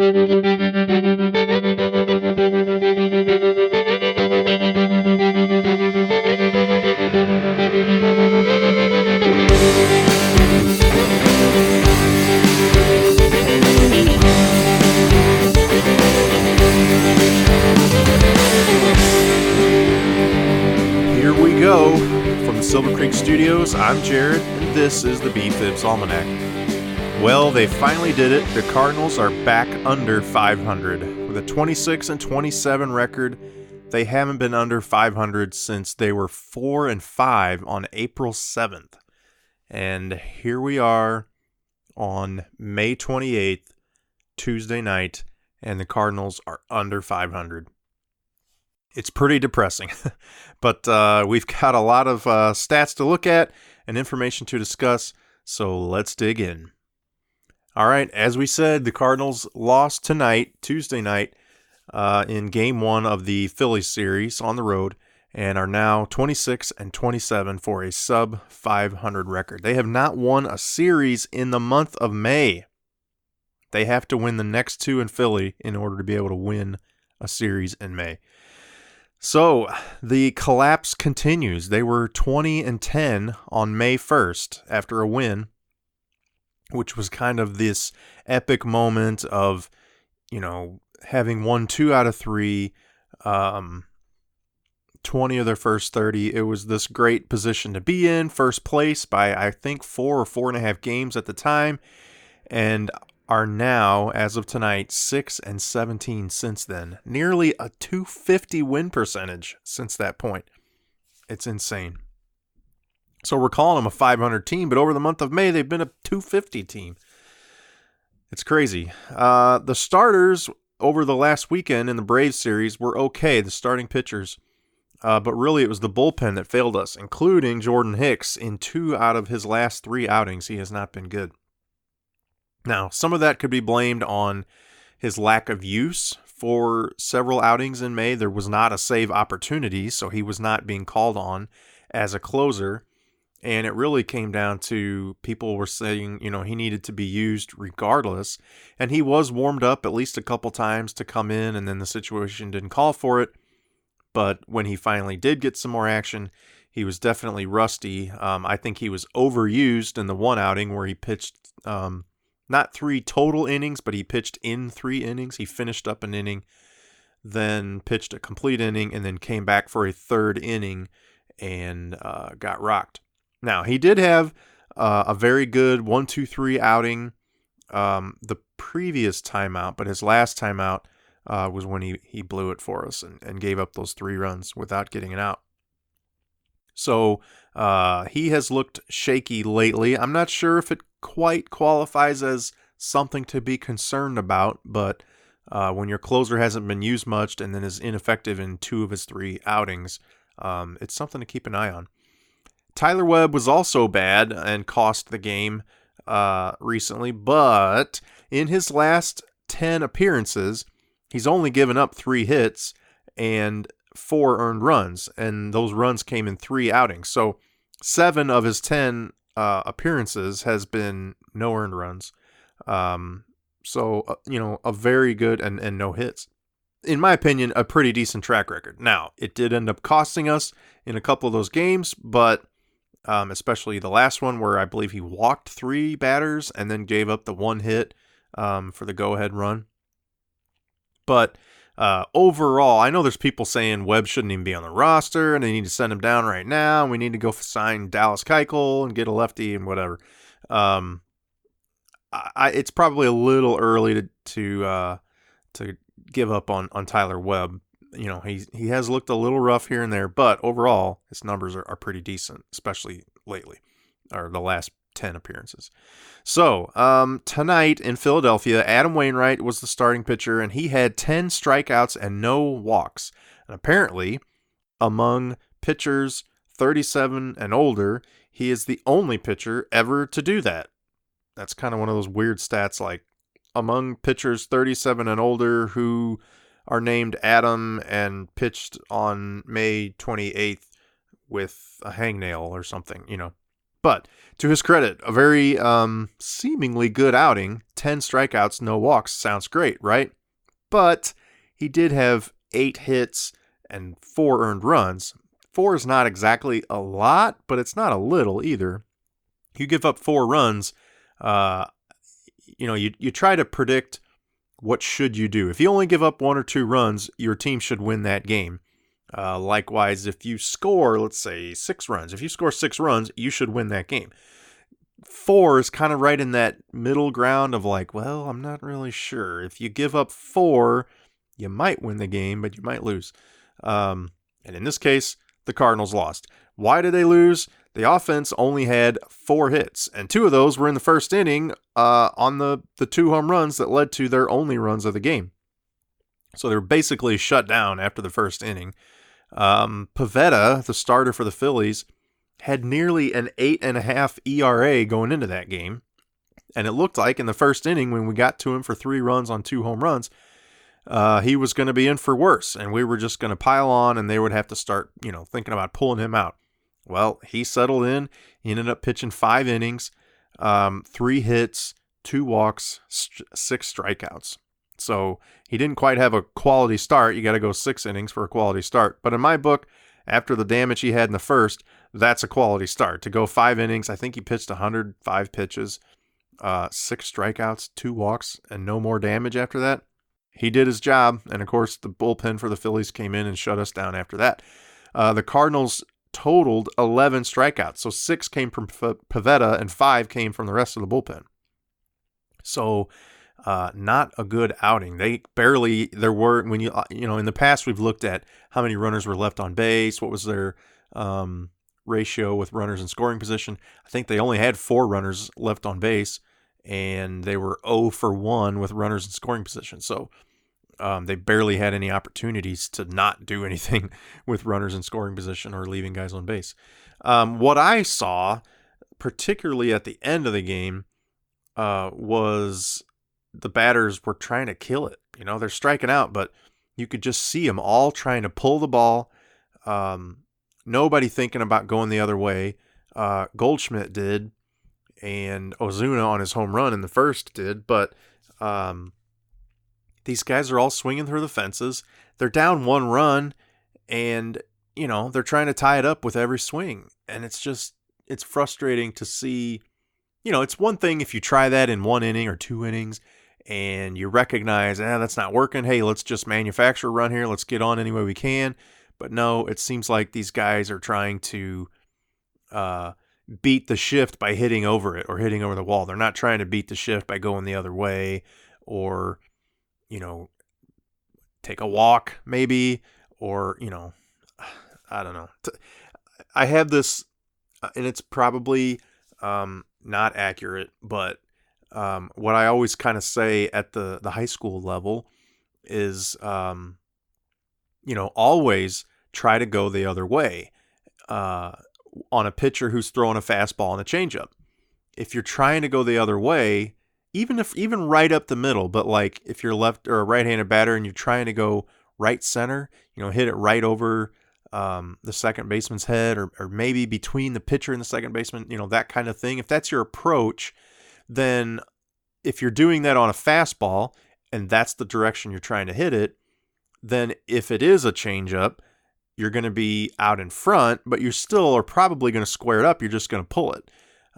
Here we go from the Silver Creek Studios. I'm Jared, and this is the B-Fibs Almanac. Well, they finally did it. The Cardinals are back under 500. With a 26-27 record, they haven't been under 500 since they were 4-5 on April 7th. And here we are on May 28th, Tuesday night, and the Cardinals are under 500. It's pretty depressing, but we've got a lot of stats to look at and information to discuss, so let's dig in. All right, as we said, the Cardinals lost tonight, Tuesday night, in Game 1 of the Phillies series on the road, and are now 26-27 for a sub-500 record. They have not won a series in the month of May. They have to win the next two in Philly in order to be able to win a series in May. So, the collapse continues. They were 20-10 on May 1st after a win, which was kind of this epic moment of, having won 2 out of 3, 20 of their first 30. It was this great position to be in, first place by, I think, 4 or 4.5 games at the time, and are now, as of tonight, 6-17 since then. Nearly a .250 win percentage since that point. It's insane. So we're calling them a 500 team, but over the month of May, they've been a .250 team. It's crazy. The starters over the last weekend in the Braves series were okay, the starting pitchers. But really, it was the bullpen that failed us, including Jordan Hicks. In 2 out of his last 3 outings, he has not been good. Now, some of that could be blamed on his lack of use for several outings in May. There was not a save opportunity, so he was not being called on as a closer. And it really came down to people were saying, he needed to be used regardless. And he was warmed up at least a couple times to come in, and then the situation didn't call for it. But when he finally did get some more action, he was definitely rusty. I think he was overused in the one outing where he pitched not 3 total innings, but he pitched in 3 innings. He finished up an inning, then pitched a complete inning, and then came back for a 3rd inning and got rocked. Now, he did have a very good 1-2-3 outing the previous timeout, but his last timeout was when he blew it for us and gave up those 3 runs without getting it out. So he has looked shaky lately. I'm not sure if it quite qualifies as something to be concerned about, but when your closer hasn't been used much and then is ineffective in 2 of his 3 outings, it's something to keep an eye on. Tyler Webb was also bad and cost the game recently, but in his last 10 appearances, he's only given up 3 hits and 4 earned runs, and those runs came in 3 outings. So 7 of his 10 appearances has been no earned runs. So a very good and no hits. In my opinion, a pretty decent track record. Now, it did end up costing us in a couple of those games, but especially the last one where I believe he walked 3 batters and then gave up the 1 hit for the go-ahead run. But overall, I know there's people saying Webb shouldn't even be on the roster and they need to send him down right now. And we need to go sign Dallas Keuchel and get a lefty and whatever. It's probably a little early to give up on Tyler Webb. He has looked a little rough here and there, but overall his numbers are pretty decent, especially lately, or the last 10 appearances. So, tonight in Philadelphia, Adam Wainwright was the starting pitcher, and he had 10 strikeouts and no walks. And apparently, among pitchers 37 and older, he is the only pitcher ever to do that. That's kind of one of those weird stats, like among pitchers 37 and older who are named Adam and pitched on May 28th with a hangnail or something, But to his credit, a very seemingly good outing. 10 strikeouts, no walks. Sounds great, right? But he did have 8 hits and 4 earned runs. 4 is not exactly a lot, but it's not a little either. You give up 4 runs, you try to predict what should you do. If you only give up 1 or 2 runs, your team should win that game. Likewise, if you score, let's say 6 runs, if you score 6 runs, you should win that game. 4 is kind of right in that middle ground of like, well, I'm not really sure. If you give up 4, you might win the game, but you might lose. And in this case, the Cardinals lost. Why did they lose? The offense only had 4 hits, and 2 of those were in the first inning on the 2 home runs that led to their only runs of the game. So they were basically shut down after the first inning. Pivetta, the starter for the Phillies, had nearly an 8.5 ERA going into that game. And it looked like in the first inning when we got to him for 3 runs on 2 home runs, he was going to be in for worse. And we were just going to pile on and they would have to start, thinking about pulling him out. Well, he settled in. He ended up pitching 5 innings, 3 hits, 2 walks, 6 strikeouts. So he didn't quite have a quality start. You got to go 6 innings for a quality start. But in my book, after the damage he had in the first, that's a quality start. To go 5 innings, I think he pitched 105 pitches, 6 strikeouts, 2 walks, and no more damage after that. He did his job. And of course, the bullpen for the Phillies came in and shut us down after that. The Cardinals totaled 11 strikeouts. So 6 came from Pivetta and 5 came from the rest of the bullpen. So not a good outing. There were, in the past we've looked at how many runners were left on base, what was their ratio with runners in scoring position. I think they only had 4 runners left on base, and they were 0 for 1 with runners in scoring position. So they barely had any opportunities to not do anything with runners in scoring position or leaving guys on base. What I saw, particularly at the end of the game, was the batters were trying to kill it. They're striking out, but you could just see them all trying to pull the ball. Nobody thinking about going the other way. Goldschmidt did, and Ozuna on his home run in the first did, but these guys are all swinging through the fences. They're down 1 run, and, they're trying to tie it up with every swing. And it's frustrating to see. It's one thing if you try that in 1 inning or 2 innings and you recognize, that's not working. Hey, let's just manufacture a run here. Let's get on any way we can. But no, it seems like these guys are trying to beat the shift by hitting over it or hitting over the wall. They're not trying to beat the shift by going the other way or, take a walk maybe, or, I don't know. I have this, and it's probably not accurate, but what I always kind of say at the high school level is, always try to go the other way on a pitcher who's throwing a fastball and a changeup. If you're trying to go the other way, even right up the middle, but like if you're left or a right-handed batter and you're trying to go right center, hit it right over the second baseman's head or maybe between the pitcher and the second baseman, that kind of thing. If that's your approach, then if you're doing that on a fastball and that's the direction you're trying to hit it, then if it is a changeup, you're going to be out in front, but you still are probably going to square it up. You're just going to pull it.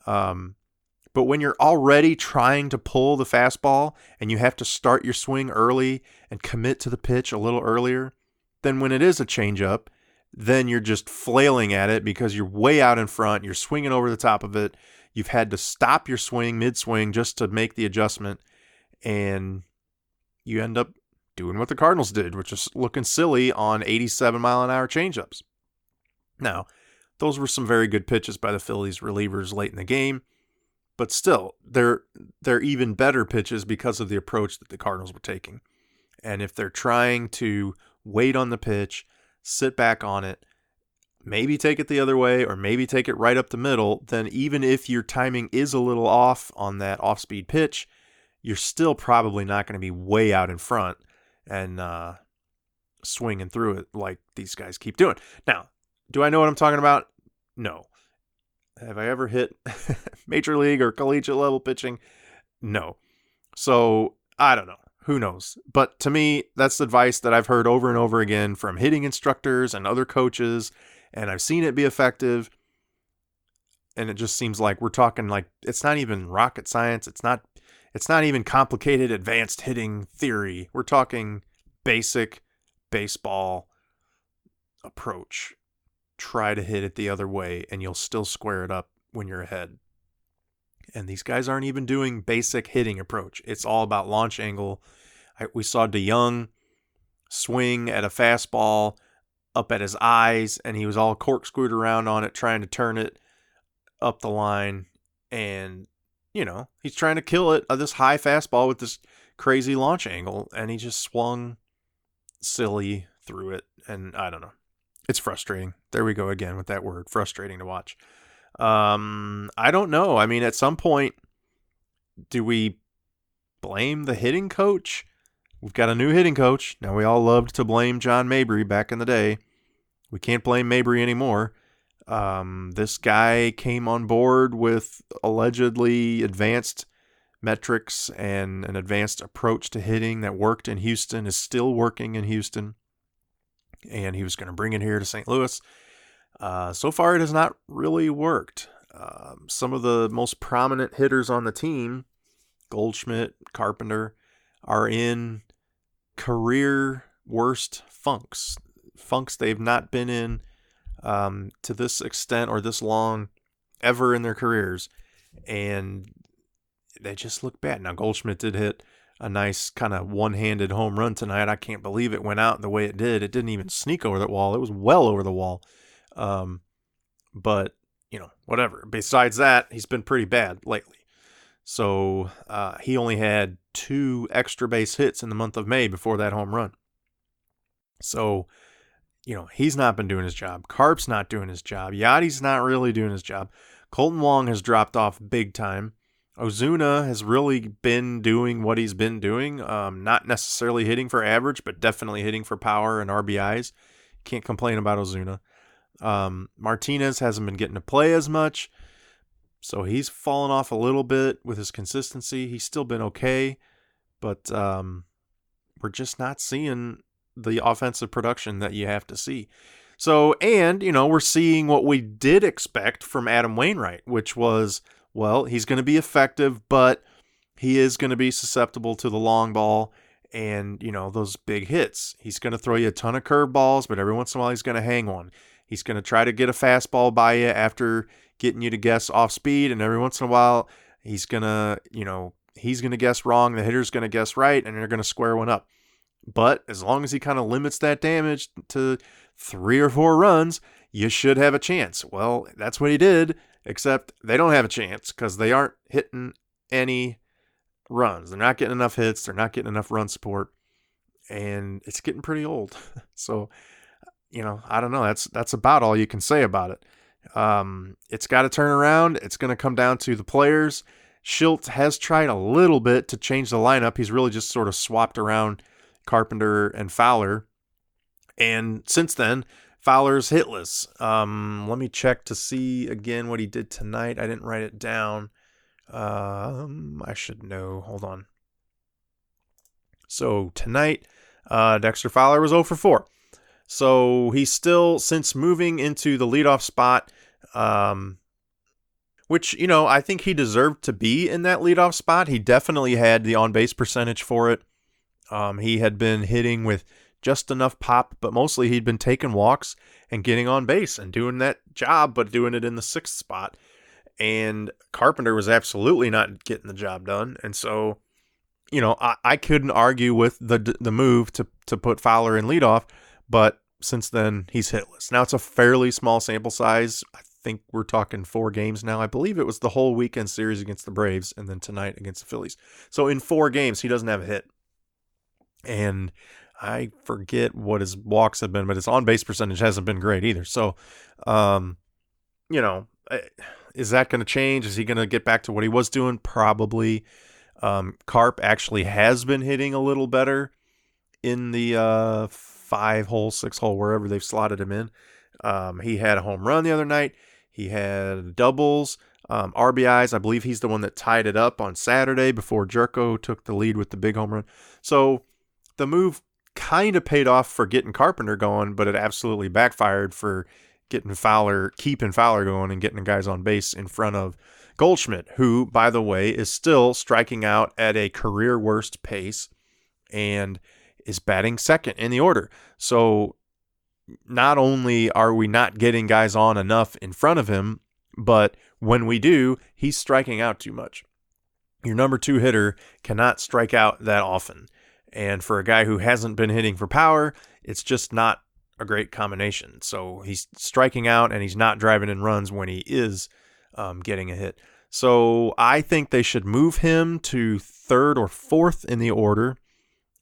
But when you're already trying to pull the fastball and you have to start your swing early and commit to the pitch a little earlier, then when it is a changeup, then you're just flailing at it because you're way out in front. You're swinging over the top of it. You've had to stop your swing mid-swing just to make the adjustment, and you end up doing what the Cardinals did, which is looking silly on 87-mile-an-hour changeups. Now, those were some very good pitches by the Phillies relievers late in the game, but still, they're even better pitches because of the approach that the Cardinals were taking. And if they're trying to wait on the pitch, sit back on it, maybe take it the other way, or maybe take it right up the middle, then even if your timing is a little off on that off-speed pitch, you're still probably not going to be way out in front and swinging through it like these guys keep doing. Now, do I know what I'm talking about? No. Have I ever hit major league or collegiate level pitching? No. So I don't know. Who knows? But to me, that's advice that I've heard over and over again from hitting instructors and other coaches, and I've seen it be effective. And it just seems like we're talking like it's not even rocket science. It's not even complicated advanced hitting theory. We're talking basic baseball approach. Try to hit it the other way and you'll still square it up when you're ahead. And these guys aren't even doing basic hitting approach. It's all about launch angle. We saw DeYoung swing at a fastball up at his eyes, and he was all corkscrewed around on it, trying to turn it up the line. And, he's trying to kill it, this high fastball with this crazy launch angle, and he just swung silly through it. And I don't know. It's frustrating. There we go again with that word, frustrating to watch. I don't know. I mean, at some point, do we blame the hitting coach? We've got a new hitting coach. Now, we all loved to blame John Mabry back in the day. We can't blame Mabry anymore. This guy came on board with allegedly advanced metrics and an advanced approach to hitting that worked in Houston, is still working in Houston. And he was going to bring it here to St. Louis. So far, it has not really worked. Some of the most prominent hitters on the team, Goldschmidt, Carpenter, are in career worst funks they've not been in to this extent or this long ever in their careers. And they just look bad. Now, Goldschmidt did hit a nice kind of one-handed home run tonight. I can't believe it went out the way it did. It didn't even sneak over that wall. It was well over the wall. But, whatever. Besides that, he's been pretty bad lately. So he only had 2 extra base hits in the month of May before that home run. So, he's not been doing his job. Carp's not doing his job. Yadi's not really doing his job. Kolten Wong has dropped off big time. Ozuna has really been doing what he's been doing. Not necessarily hitting for average, but definitely hitting for power and RBIs. Can't complain about Ozuna. Martinez hasn't been getting to play as much, so he's fallen off a little bit with his consistency. He's still been okay, but we're just not seeing the offensive production that you have to see. So, and, we're seeing what we did expect from Adam Wainwright, which was, well, he's going to be effective, but he is going to be susceptible to the long ball and, those big hits. He's going to throw you a ton of curveballs, but every once in a while he's going to hang one. He's going to try to get a fastball by you after getting you to guess off speed, and every once in a while he's going to, he's going to guess wrong, the hitter's going to guess right, and they're going to square one up. But as long as he kind of limits that damage to 3 or 4 runs, you should have a chance. Well, that's what he did, except they don't have a chance because they aren't hitting any runs. They're not getting enough hits. They're not getting enough run support, and it's getting pretty old. So, I don't know. That's about all you can say about it. It's got to turn around. It's going to come down to the players. Shildt has tried a little bit to change the lineup. He's really just sort of swapped around Carpenter and Fowler. And since then, Fowler's hitless. Let me check to see again what he did tonight. I didn't write it down. I should know. Hold on. So tonight, Dexter Fowler was 0 for 4. So he's still, since moving into the leadoff spot, which, I think he deserved to be in that leadoff spot. He definitely had the on-base percentage for it. He had been hitting with just enough pop, but mostly he'd been taking walks and getting on base and doing that job, but doing it in the 6th spot. And Carpenter was absolutely not getting the job done. And so, I couldn't argue with the move to put Fowler in leadoff, but since then he's hitless. Now it's a fairly small sample size. I think we're talking 4 games now. I believe it was the whole weekend series against the Braves and then tonight against the Phillies. So in 4 games, he doesn't have a hit. And I forget what his walks have been, but his on-base percentage hasn't been great either. So, is that going to change? Is he going to get back to what he was doing? Probably. Carp actually has been hitting a little better in the 5-hole, 6-hole, wherever they've slotted him in. He had a home run the other night. He had doubles, RBIs. I believe he's the one that tied it up on Saturday before Jerko took the lead with the big home run. So the move kind of paid off for getting Carpenter going, but it absolutely backfired for keeping Fowler going and getting the guys on base in front of Goldschmidt, who, by the way, is still striking out at a career worst pace and is batting second in the order. So not only are we not getting guys on enough in front of him, but when we do, he's striking out too much. Your number 2 hitter cannot strike out that often. And for a guy who hasn't been hitting for power, it's just not a great combination. So he's striking out and he's not driving in runs when he is getting a hit. So I think they should move him to 3rd or 4th in the order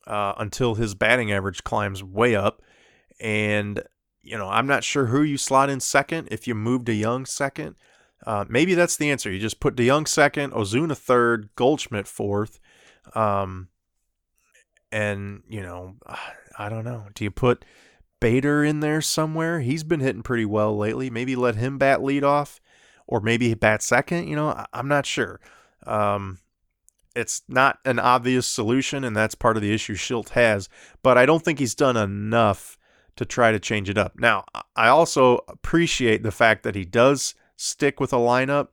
until his batting average climbs way up. And, I'm not sure who you slot in second. If you move DeYoung second, maybe that's the answer. You just put DeYoung second, Ozuna 3rd, Goldschmidt 4th. And, I don't know. Do you put Bader in there somewhere? He's been hitting pretty well lately. Maybe let him bat lead off, or maybe bat second. I'm not sure. It's not an obvious solution, and that's part of the issue Shildt has. But I don't think he's done enough to try to change it up. Now, I also appreciate the fact that he does stick with a lineup.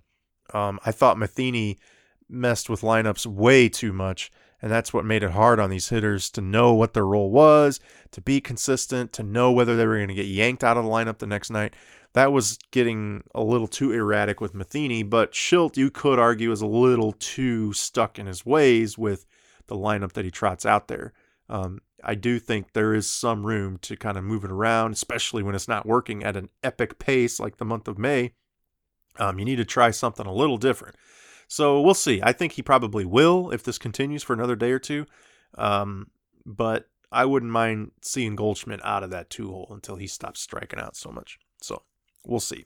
I thought Matheny messed with lineups way too much, and that's what made it hard on these hitters to know what their role was, to be consistent, to know whether they were going to get yanked out of the lineup the next night. That was getting a little too erratic with Matheny, but Shildt, you could argue, is a little too stuck in his ways with the lineup that he trots out there. I do think there is some room to kind of move it around, especially when it's not working at an epic pace like the month of May. You need to try something a little different. So we'll see. I think he probably will if this continues for another day or two. But I wouldn't mind seeing Goldschmidt out of that 2 hole until he stops striking out so much. So we'll see.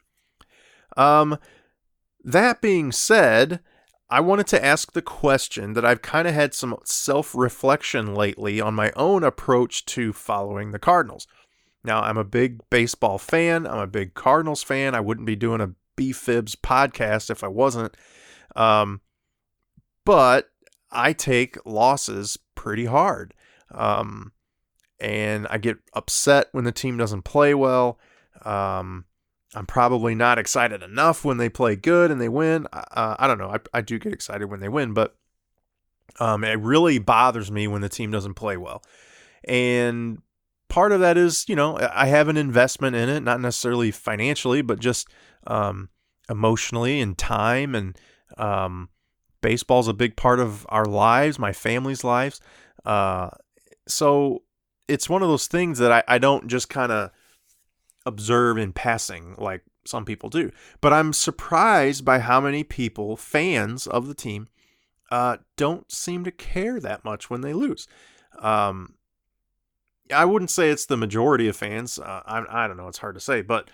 That being said, I wanted to ask the question that I've kind of had some self-reflection lately on my own approach to following the Cardinals. Now, I'm a big baseball fan. I'm a big Cardinals fan. I wouldn't be doing a B-Fibs podcast if I wasn't. But I take losses pretty hard. And I get upset when the team doesn't play well. I'm probably not excited enough when they play good and they win. I don't know. I do get excited when they win, but it really bothers me when the team doesn't play well. And part of that is, I have an investment in it, not necessarily financially, but just emotionally and time. And baseball's a big part of our lives, my family's lives. So it's one of those things that I don't just kind of observe in passing like some people do. But I'm surprised by how many people, fans of the team, don't seem to care that much when they lose. I wouldn't say it's the majority of fans. I don't know. It's hard to say. But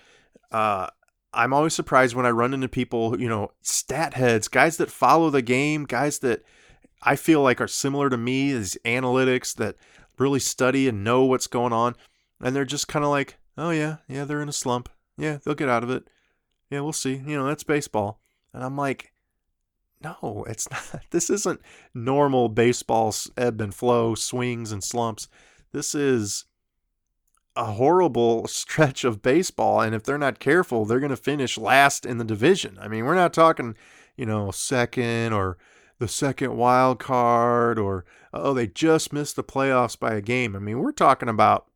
I'm always surprised when I run into people, stat heads, guys that follow the game, guys that I feel like are similar to me, these analytics that really study and know what's going on. And they're just kind of like, oh, yeah, they're in a slump. Yeah, they'll get out of it. Yeah, we'll see. That's baseball. And I'm like, no, it's not. This isn't normal baseball's ebb and flow, swings and slumps. This is a horrible stretch of baseball. And if they're not careful, they're going to finish last in the division. I mean, we're not talking, second or the second wild card or, they just missed the playoffs by a game. I mean, we're talking about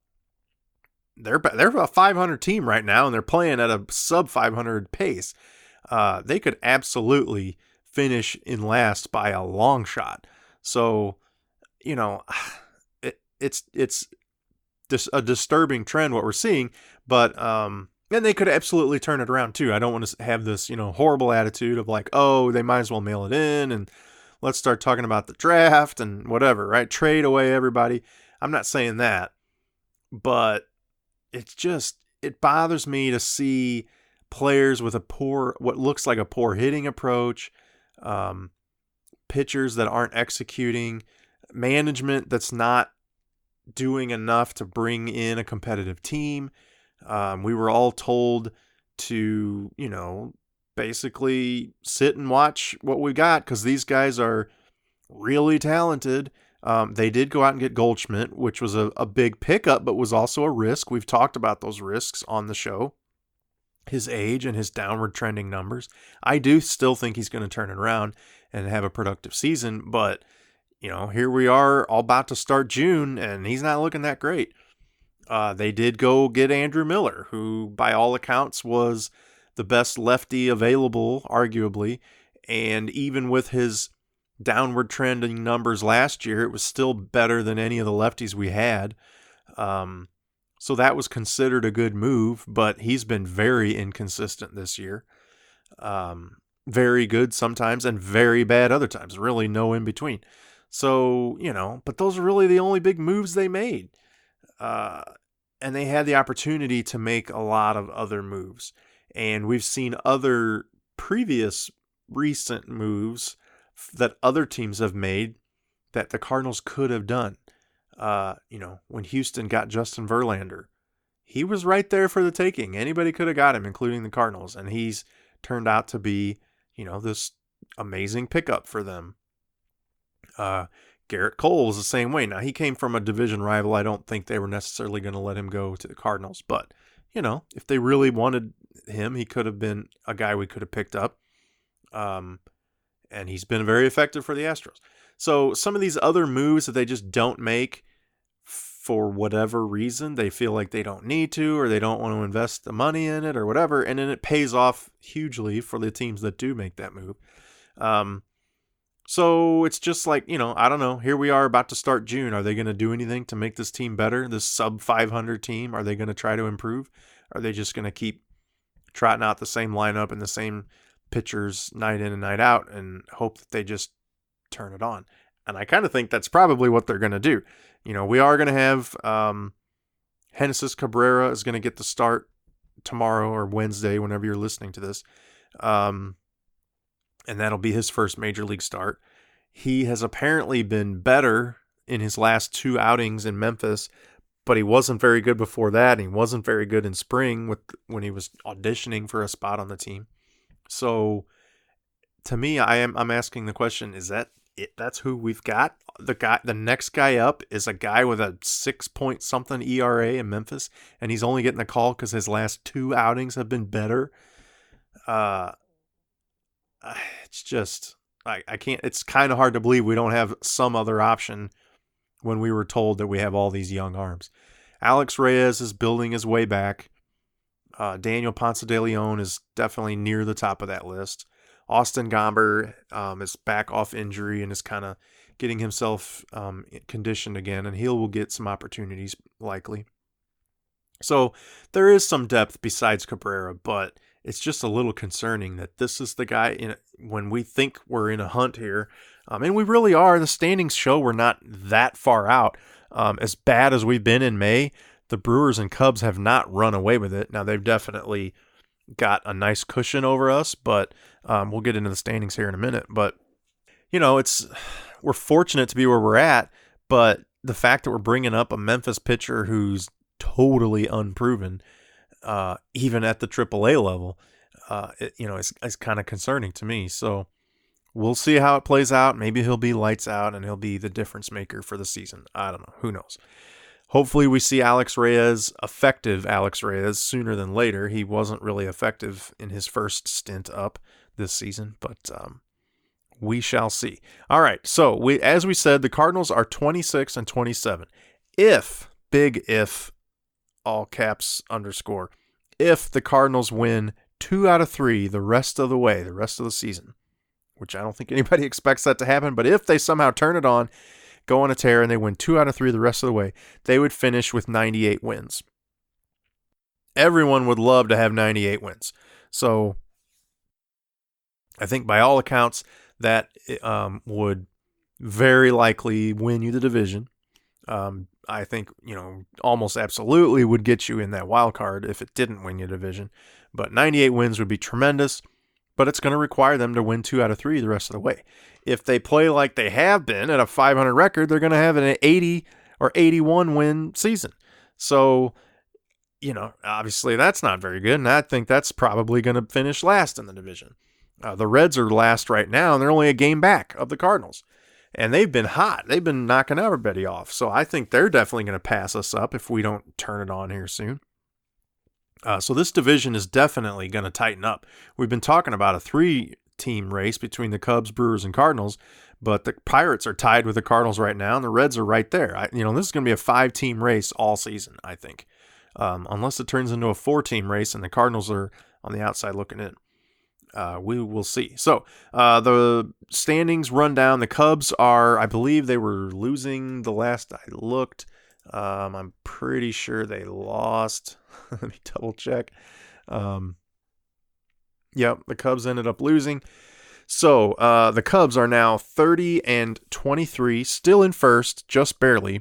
they're a 500 team right now, and they're playing at a sub 500 pace. They could absolutely finish in last by a long shot. So, it's just a disturbing trend what we're seeing. But and they could absolutely turn it around too. I don't want to have this horrible attitude of like, oh, they might as well mail it in and let's start talking about the draft and whatever, right? Trade away everybody. I'm not saying that, but it bothers me to see players with what looks like a poor hitting approach, pitchers that aren't executing, management that's not doing enough to bring in a competitive team. We were all told to, basically sit and watch what we got, because these guys are really talented. They did go out and get Goldschmidt, which was a big pickup, but was also a risk. We've talked about those risks on the show. His age and his downward trending numbers. I do still think he's going to turn it around and have a productive season, but, here we are all about to start June, and he's not looking that great. They did go get Andrew Miller, who by all accounts was the best lefty available, arguably. And even with his downward trending numbers last year, it was still better than any of the lefties we had. So that was considered a good move, but he's been very inconsistent this year. Very good sometimes and very bad other times. Really no in between. So, but those are really the only big moves they made. And they had the opportunity to make a lot of other moves. And we've seen other previous recent moves that other teams have made that the Cardinals could have done. When Houston got Justin Verlander, he was right there for the taking. Anybody could have got him, including the Cardinals. And he's turned out to be, this amazing pickup for them. Garrett Cole was the same way. Now, he came from a division rival. I don't think they were necessarily going to let him go to the Cardinals. But, if they really wanted him, he could have been a guy we could have picked up. And he's been very effective for the Astros. So some of these other moves that they just don't make for whatever reason, they feel like they don't need to, or they don't want to invest the money in it or whatever. And then it pays off hugely for the teams that do make that move. So it's just like, I don't know. Here we are about to start June. Are they going to do anything to make this team better? This sub 500 team, are they going to try to improve? Are they just going to keep trotting out the same lineup and the same pitchers night in and night out and hope that they just turn it on? And I kind of think that's probably what they're going to do. We are going to have Genesis Cabrera is going to get the start tomorrow or Wednesday, whenever you're listening to this. And that'll be his first major league start. He has apparently been better in his last 2 outings in Memphis, but he wasn't very good before that. And he wasn't very good in spring when he was auditioning for a spot on the team. So to me, I'm asking the question, is that it? That's who we've got? The next guy up is a guy with a 6-point-something ERA in Memphis, and he's only getting a call because his last 2 outings have been better. It's just, I can't, it's kind of hard to believe we don't have some other option when we were told that we have all these young arms. Alex Reyes is building his way back. Daniel Ponce de Leon is definitely near the top of that list. Austin Gomber is back off injury and is kind of getting himself conditioned again, and he will get some opportunities likely. So there is some depth besides Cabrera, but it's just a little concerning that this is the guy when we think we're in a hunt here. And we really are. The standings show we're not that far out. As bad as we've been in May, the Brewers and Cubs have not run away with it. Now, they've definitely got a nice cushion over us, but we'll get into the standings here in a minute. But, we're fortunate to be where we're at, but the fact that we're bringing up a Memphis pitcher who's totally unproven, even at the AAA level, it's kind of concerning to me. So we'll see how it plays out. Maybe he'll be lights out and he'll be the difference maker for the season. I don't know. Who knows? Hopefully we see effective Alex Reyes sooner than later. He wasn't really effective in his first stint up this season, but we shall see. All right. So as we said, the Cardinals are 26 and 27. Big if, all caps _ if the Cardinals win 2 out of 3 the rest of the season, which I don't think anybody expects that to happen, but if they somehow turn it on, go on a tear, and they win 2 out of 3 the rest of the way, they would finish with 98 wins. Everyone would love to have 98 wins. So I think by all accounts that would very likely win you the division. I think, almost absolutely would get you in that wild card if it didn't win your division. But 98 wins would be tremendous, but it's going to require them to win 2 out of 3 the rest of the way. If they play like they have been at a 500 record, they're going to have an 80 or 81 win season. So, obviously that's not very good, and I think that's probably going to finish last in the division. The Reds are last right now, and they're only a game back of the Cardinals. And they've been hot. They've been knocking everybody off. So I think they're definitely going to pass us up if we don't turn it on here soon. So this division is definitely going to tighten up. We've been talking about a 3-team race between the Cubs, Brewers, and Cardinals, but the Pirates are tied with the Cardinals right now, and the Reds are right there. This is going to be a 5-team race all season, I think, unless it turns into a 4-team race and the Cardinals are on the outside looking in. We will see. So the standings run down. The Cubs are, I believe they were losing the last I looked. I'm pretty sure they lost. Let me double check. The Cubs ended up losing. So the Cubs are now 30-23, still in first, just barely,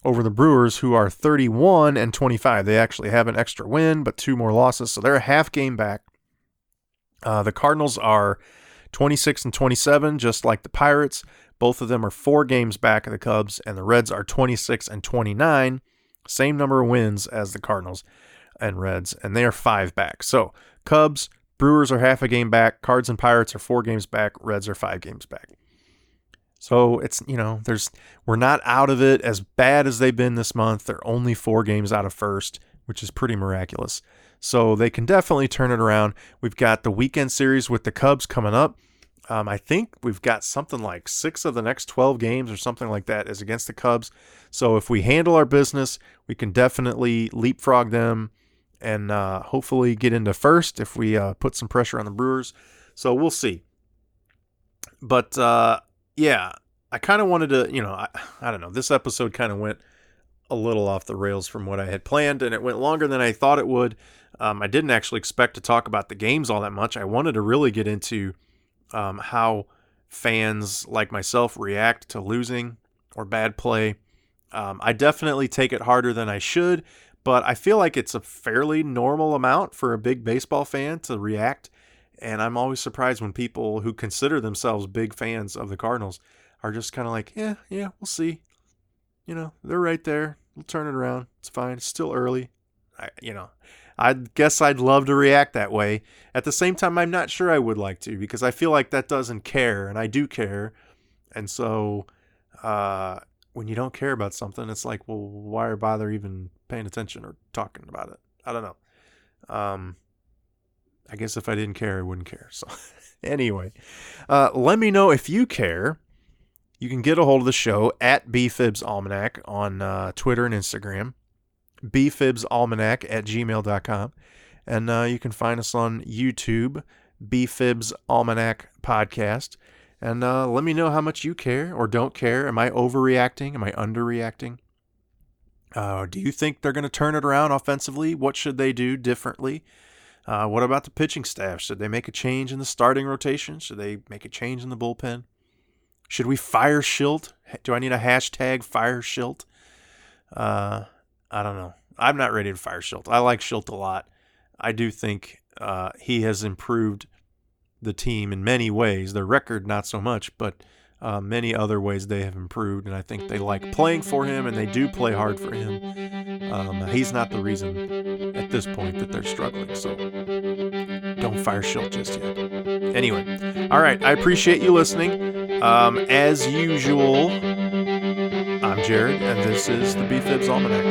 over the Brewers, who are 31-25. They actually have an extra win, but 2 more losses, so they're a half game back. The Cardinals are 26-27, just like the Pirates. Both of them are 4 games back of the Cubs, and the Reds are 26-29, same number of wins as the Cardinals and Reds, and they are 5 back. So Cubs, Brewers are half a game back, Cards and Pirates are 4 games back, Reds are 5 games back. So it's, we're not out of it as bad as they've been this month. They're only 4 games out of first, which is pretty miraculous. So they can definitely turn it around. We've got the weekend series with the Cubs coming up. I think we've got something like 6 of the next 12 games or something like that is against the Cubs. So if we handle our business, we can definitely leapfrog them and hopefully get into first if we put some pressure on the Brewers. So we'll see. But I kind of wanted to, I don't know, this episode kind of went a little off the rails from what I had planned, and it went longer than I thought it would. I didn't actually expect to talk about the games all that much. I wanted to really get into how fans like myself react to losing or bad play. I definitely take it harder than I should, but I feel like it's a fairly normal amount for a big baseball fan to react. And I'm always surprised when people who consider themselves big fans of the Cardinals are just kind of like, yeah, we'll see. They're right there. We'll turn it around. It's fine. It's still early. I guess I'd love to react that way. At the same time, I'm not sure I would like to, because I feel like that doesn't care, and I do care. And so when you don't care about something, it's like, well, why bother even paying attention or talking about it? I don't know. I guess if I didn't care, I wouldn't care. So anyway, let me know if you care. You can get a hold of the show at BFibs Almanac on Twitter and Instagram, bfibsalmanac@gmail.com. And you can find us on YouTube, BFibs Almanac Podcast. And let me know how much you care or don't care. Am I overreacting? Am I underreacting? Do you think they're going to turn it around offensively? What should they do differently? What about the pitching staff? Should they make a change in the starting rotation? Should they make a change in the bullpen? Should we fire Shildt? Do I need a hashtag fire Shildt? I don't know. I'm not ready to fire Shildt. I like Shildt a lot. I do think he has improved the team in many ways. Their record, not so much, but many other ways they have improved, and I think they like playing for him, and they do play hard for him. He's not the reason at this point that they're struggling, so don't fire Shildt just yet. Anyway, all right, I appreciate you listening. As usual, I'm Jared, and this is the BFibs Almanac.